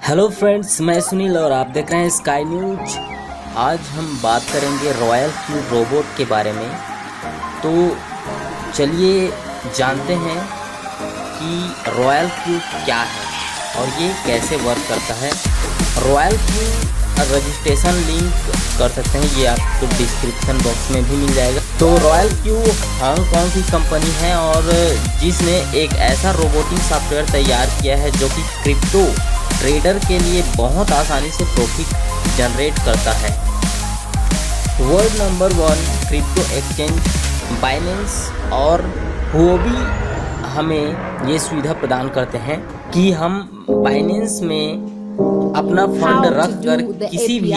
Hello friends, मैं सुनील और आप देख रहे हैं स्काई न्यूज। आज हम बात करेंगे रॉयल क्यू रोबोट के बारे में। तो चलिए जानते हैं कि रॉयल क्यू क्या है और ये कैसे वर्क करता है। रॉयल क्यू रजिस्ट्रेशन लिंक कर सकते हैं, ये आपको डिस्क्रिप्शन बॉक्स में भी मिल जाएगा। तो रॉयल क्यू हांगकांग की कंपनी है और जिसने एक ऐसा रोबोटिक सॉफ्टवेयर तैयार किया है जो कि क्रिप्टो ट्रेडर के लिए बहुत आसानी से प्रॉफिट जनरेट करता है। World number 1 crypto exchange Binance और हुओबी हमें ये सुविधा प्रदान करते हैं कि हम बाइनेंस में अपना फंड रख कर किसी भी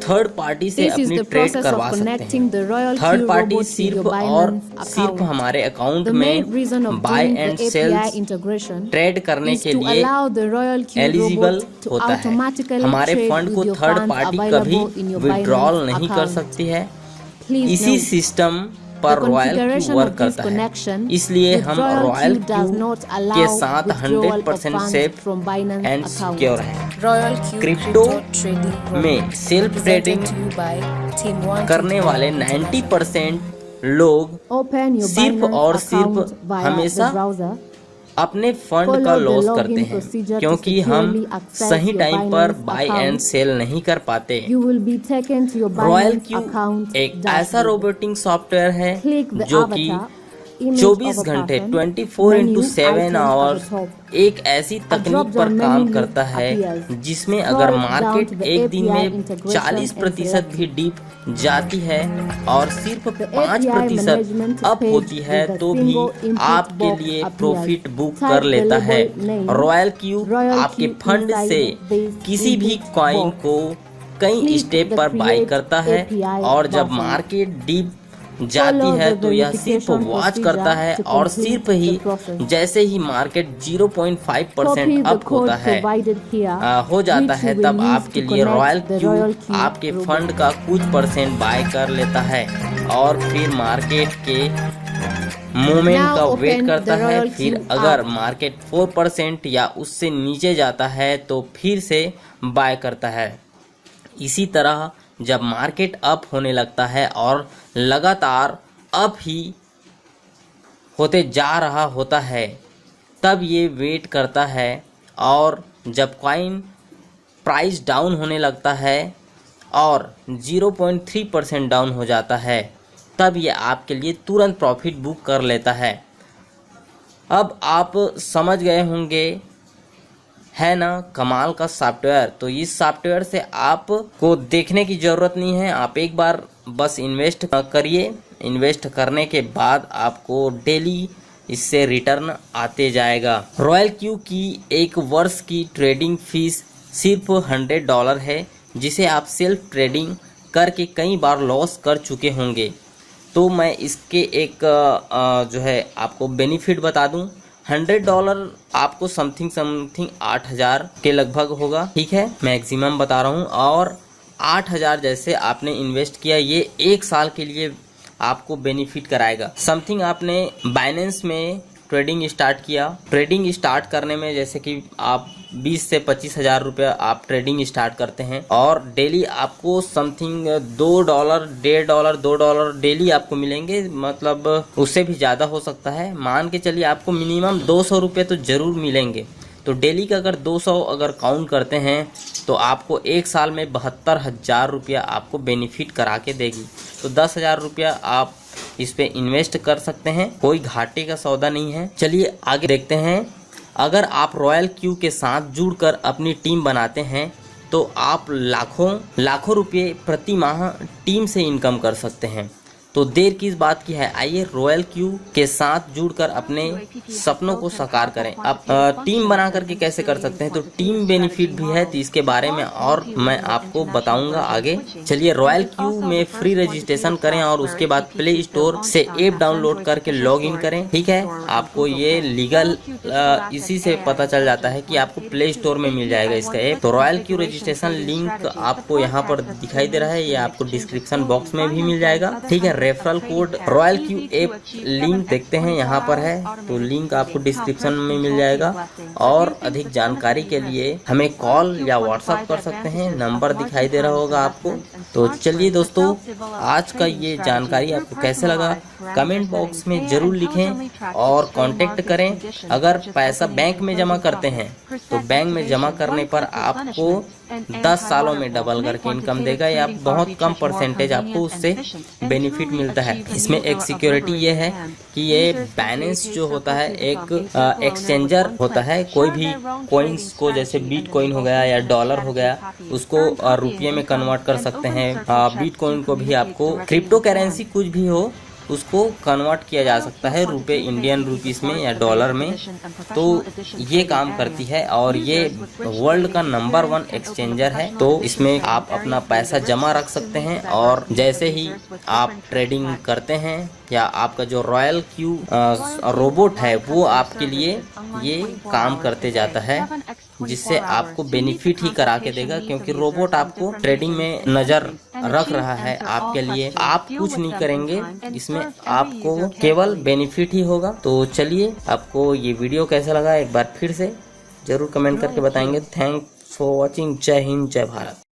थर्ड पार्टी से अपनी ट्रेड करवा सकते हैं। थर्ड पार्टी सिर्फ और सिर्फ हमारे अकाउंट में बाय एंड सेल ट्रेड करने के लिए एलिजिबल होता है। हमारे फंड को थर्ड पार्टी कभी विड्रॉल नहीं कर सकती है। इसी सिस्टम पर रॉयल क्यू वर्क करता है, इसलिए हम रॉयल क्यू के साथ 100% सेफ एंड सिक्योर हैं। क्रिप्टो में सेल्फ ट्रेडिंग करने वाले 90% लोग सिर्फ और सिर्फ हमेशा अपने फंड का लॉस करते हैं क्योंकि हम सही टाइम पर बाय एंड सेल नहीं कर पाते। रॉयल क्यू एक ऐसा रोबोटिक सॉफ्टवेयर है जो कि 24 घंटे 24/7 आवर्स एक ऐसी तकनीक पर काम करता है जिसमें अगर मार्केट एक दिन में 40% भी डीप जाती है और सिर्फ 5% अप होती है तो भी आपके लिए प्रॉफिट बुक कर लेता है। रॉयल क्यू आपके फंड से किसी भी कॉइन को कई स्टेप पर बाय करता है और जब मार्केट डीप जाती है तो यह सिर्फ वॉच करता है और सिर्फ ही जैसे ही मार्केट 0.5% अप होता है हो जाता है तब आपके लिए रॉयल क्यू आपके फंड का कुछ परसेंट बाय कर लेता है और फिर मार्केट के मूवमेंट का वेट करता है। फिर अगर मार्केट 4% या उससे नीचे जाता है तो फिर से बाय करता है। इसी तरह जब मार्केट अप होने लगता है और लगातार अप ही होते जा रहा होता है तब ये वेट करता है और जब कॉइन प्राइस डाउन होने लगता है और 0.3% डाउन हो जाता है तब ये आपके लिए तुरंत प्रॉफिट बुक कर लेता है। अब आप समझ गए होंगे, है ना, कमाल का सॉफ्टवेयर। तो इस सॉफ्टवेयर से आपको देखने की ज़रूरत नहीं है, आप एक बार बस इन्वेस्ट करिए। इन्वेस्ट करने के बाद आपको डेली इससे रिटर्न आते जाएगा। रॉयल क्यू की एक वर्ष की ट्रेडिंग फीस सिर्फ $100 है जिसे आप सेल्फ ट्रेडिंग करके कई बार लॉस कर चुके होंगे। तो मैं इसके एक जो है आपको बेनिफिट बता दूं। $100 आपको समथिंग 8,000 के लगभग होगा, ठीक है, मैक्सिमम बता रहा हूँ। और 8,000 जैसे आपने इन्वेस्ट किया ये 1 साल के लिए आपको बेनिफिट कराएगा। समथिंग आपने बाइनेंस में ट्रेडिंग स्टार्ट किया, ट्रेडिंग स्टार्ट करने में जैसे कि आप 20 से 25,000 रुपये आप ट्रेडिंग स्टार्ट करते हैं और डेली आपको समथिंग $2, $1.5, $2 डेली आपको मिलेंगे, मतलब उससे भी ज़्यादा हो सकता है। मान के चलिए आपको मिनिमम 200 रुपये तो ज़रूर मिलेंगे। तो डेली का अगर 200 अगर काउंट करते हैं तो आपको 1 साल में 72,000 रुपया आपको बेनिफिट करा के देगी। तो 10,000 रुपया आप इस पे इन्वेस्ट कर सकते हैं, कोई घाटे का सौदा नहीं है। चलिए आगे देखते हैं। अगर आप रॉयल क्यू के साथ जुड़कर अपनी टीम बनाते हैं तो आप लाखों रुपये प्रति माह टीम से इनकम कर सकते हैं। तो देर किस बात की है, आइए रॉयल क्यू के साथ जुड़कर अपने सपनों को साकार करें। अब टीम बना करके कैसे कर सकते हैं, तो टीम बेनिफिट भी है, तो इसके बारे में और मैं आपको बताऊंगा आगे। चलिए रॉयल क्यू में फ्री रजिस्ट्रेशन करें और उसके बाद प्ले स्टोर से ऐप डाउनलोड करके लॉग इन करें, ठीक है। आपको ये लीगल इसी से पता चल जाता है कि आपको प्ले स्टोर में मिल जाएगा इसका ऐप। तो रॉयल क्यू रजिस्ट्रेशन लिंक आपको यहाँ पर दिखाई दे रहा है, ये आपको डिस्क्रिप्शन बॉक्स में भी मिल जाएगा, ठीक है। Referral code royal Q app link देखते हैं यहाँ पर है, तो लिंक आपको डिस्क्रिप्शन में मिल जाएगा। और अधिक जानकारी के लिए हमें कॉल या व्हाट्सएप कर सकते हैं, नंबर दिखाई दे रहा होगा आपको। तो चलिए दोस्तों, आज का ये जानकारी आपको कैसे लगा कमेंट बॉक्स में जरूर लिखें और कांटेक्ट करें। अगर पैसा बैंक में जमा करते हैं तो बैंक में जमा करने पर आपको 10 सालों में डबल करके इनकम देगा, या बहुत कम परसेंटेज आपको उससे बेनिफिट मिलता है। इसमें एक सिक्योरिटी ये है कि ये बैलेंस जो होता है एक एक्सचेंजर होता है, कोई भी कॉइन्स को जैसे बिटकॉइन हो गया या डॉलर हो गया उसको रुपये में कन्वर्ट कर सकते हैं। बिटकॉइन को भी आपको क्रिप्टो करेंसी कुछ भी हो उसको कन्वर्ट किया जा सकता है रुपए इंडियन रुपीस में या डॉलर में। तो ये काम करती है और ये वर्ल्ड का नंबर 1 एक्सचेंजर है। तो इसमें आप अपना पैसा जमा रख सकते हैं और जैसे ही आप ट्रेडिंग करते हैं या आपका जो रॉयल क्यू रोबोट है वो आपके लिए ये काम करते जाता है, जिससे आपको बेनिफिट ही करा के देगा, क्योंकि रोबोट आपको ट्रेडिंग में नजर रख रहा है आपके लिए। आप कुछ नहीं करेंगे, इसमें आपको केवल बेनिफिट ही होगा। तो चलिए, आपको ये वीडियो कैसा लगा एक बार फिर से जरूर कमेंट करके बताएंगे। Thanks for watching. जय हिंद, जय भारत।